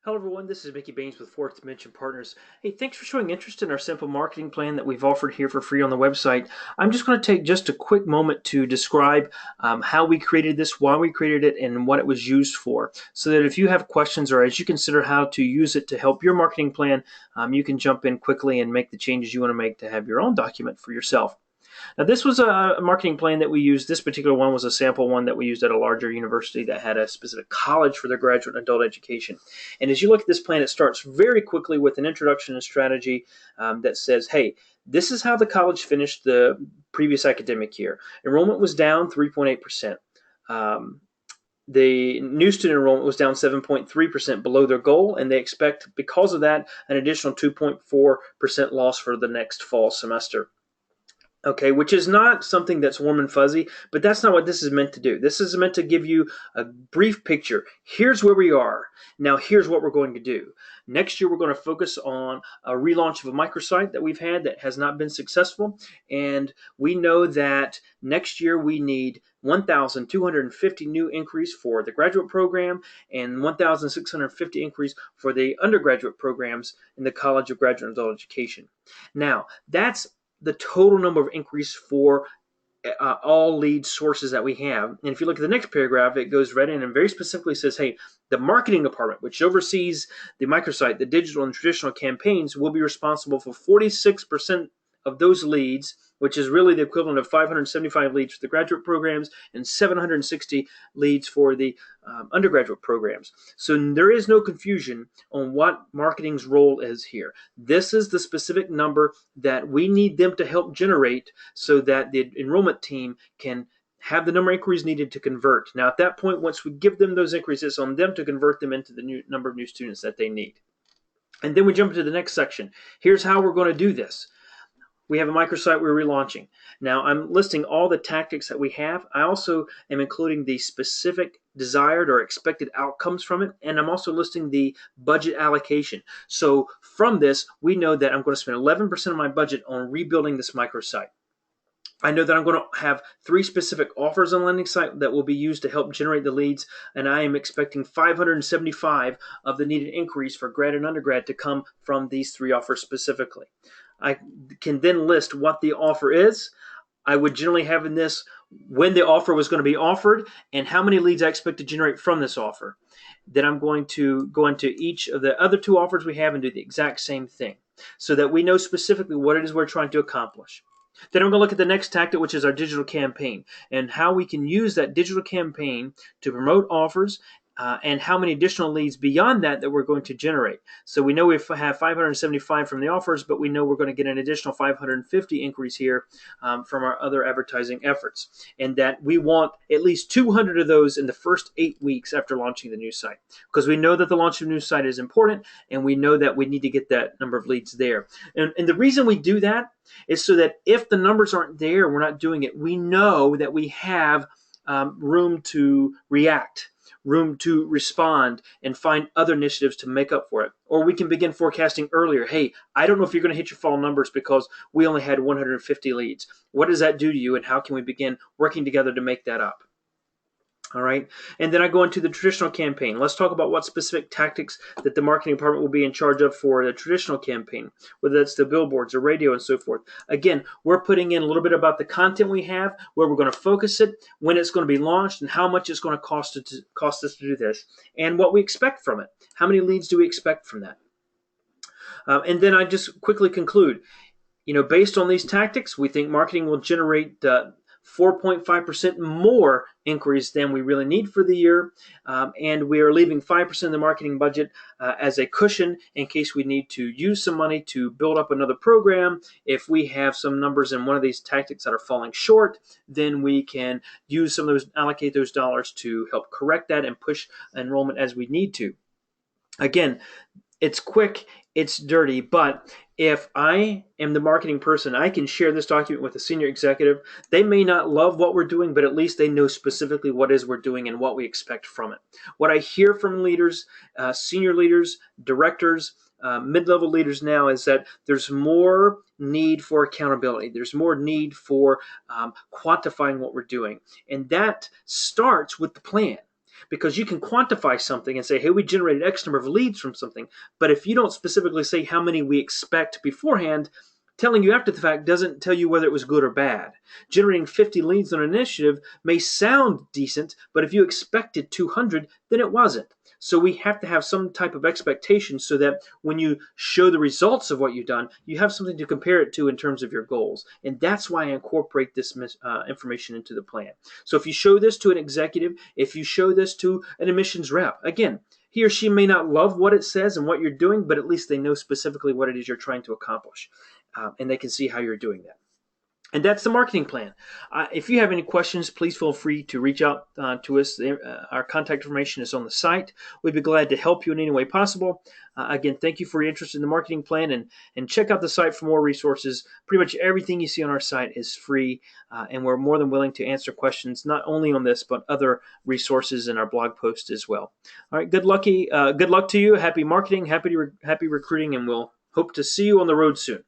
Hello everyone, this is Mickey Baines with Fourth Dimension Partners. Hey, thanks for showing interest in our simple marketing plan that we've offered here for free on the website. I'm just going to take just a quick moment to describe how we created this, why we created it, and what it was used for, so that if you have questions or as you consider how to use it to help your marketing plan, you can jump in quickly and make the changes you want to make to have your own document for yourself. Now, this was a marketing plan that we used. This particular one was a sample one that we used at a larger university that had a specific college for their graduate and adult education. And as you look at this plan, it starts very quickly with an introduction and strategy that says, hey, this is how the college finished the previous academic year. Enrollment was down 3.8%. The new student enrollment was down 7.3% below their goal, and they expect, because of that, an additional 2.4% loss for the next fall semester. Okay, which is not something that's warm and fuzzy, but that's not what this is meant to do. This is meant to give you a brief picture. Here's where we are. Now, here's what we're going to do. Next year, we're going to focus on a relaunch of a microsite that we've had that has not been successful. And we know that next year we need 1,250 new increase for the graduate program and 1,650 increase for the undergraduate programs in the College of Graduate and Adult Education. Now, that's the total number of increase for all lead sources that we have. And if you look at the next paragraph, it goes right in and very specifically says, hey, the marketing department, which oversees the microsite, the digital and traditional campaigns, will be responsible for 46% of those leads, which is really the equivalent of 575 leads for the graduate programs and 760 leads for the undergraduate programs. So there is no confusion on what marketing's role is here. This is the specific number that we need them to help generate so that the enrollment team can have the number of inquiries needed to convert. Now, at that point, once we give them those inquiries, it's on them to convert them into the new number of new students that they need. And then we jump into the next section. Here's how we're going to do this. We have a microsite we're relaunching. Now, I'm listing all the tactics that we have. I also am including the specific desired or expected outcomes from it, and I'm also listing the budget allocation. So from this, we know that I'm going to spend 11% of my budget on rebuilding this microsite. I know that I'm going to have 3 specific offers on the landing site that will be used to help generate the leads, and I am expecting 575 of the needed increase for grad and undergrad to come from these 3 offers specifically. I can then list what the offer is. I would generally have in this when the offer was going to be offered and how many leads I expect to generate from this offer. Then I'm going to go into each of the other 2 offers we have and do the exact same thing so that we know specifically what it is we're trying to accomplish. Then I'm going to look at the next tactic, which is our digital campaign, and how we can use that digital campaign to promote offers and how many additional leads beyond that we're going to generate. So we know we have 575 from the offers, but we know we're going to get an additional 550 increase here from our other advertising efforts, and that we want at least 200 of those in the first 8 weeks after launching the new site, because we know that the launch of a new site is important, and we know that we need to get that number of leads there. And the reason we do that is so that if the numbers aren't there, we're not doing it, we know that we have room to react, room to respond and find other initiatives to make up for it. Or we can begin forecasting earlier. Hey, I don't know if you're going to hit your fall numbers because we only had 150 leads. What does that do to you, and how can we begin working together to make that up? All right, and then I go into the traditional campaign. Let's talk about what specific tactics that the marketing department will be in charge of for the traditional campaign, whether that's the billboards or radio and so forth. Again, we're putting in a little bit about the content we have, where we're going to focus it, when it's going to be launched, and how much it's going to cost us to do this, and what we expect from it. How many leads do we expect from that? And then I just quickly conclude. Based on these tactics, we think marketing will generate 4.5% more inquiries than we really need for the year, and we are leaving 5% of the marketing budget as a cushion in case we need to use some money to build up another program. If we have some numbers in one of these tactics that are falling short, then we can use some of those, allocate those dollars to help correct that and push enrollment as we need to. Again, it's quick, it's dirty, but if I am the marketing person, I can share this document with a senior executive. They may not love what we're doing, but at least they know specifically what it is we're doing and what we expect from it. What I hear from leaders, senior leaders, directors, mid-level leaders now is that there's more need for accountability. There's more need for quantifying what we're doing. And that starts with the plan. because you can quantify something and say, hey, we generated X number of leads from something. But if you don't specifically say how many we expect beforehand, telling you after the fact doesn't tell you whether it was good or bad. Generating 50 leads on an initiative may sound decent, but if you expected 200, then it wasn't. So we have to have some type of expectation so that when you show the results of what you've done, you have something to compare it to in terms of your goals. And that's why I incorporate this information into the plan. So if you show this to an executive, if you show this to an admissions rep, again, he or she may not love what it says and what you're doing, but at least they know specifically what it is you're trying to accomplish. And they can see how you're doing that. And that's the marketing plan. If you have any questions, please feel free to reach out to us. Our contact information is on the site. We'd be glad to help you in any way possible. Again, thank you for your interest in the marketing plan, and check out the site for more resources. Pretty much everything you see on our site is free, and we're more than willing to answer questions, not only on this, but other resources in our blog post as well. All right, good luck to you. Happy marketing, happy recruiting, and we'll hope to see you on the road soon.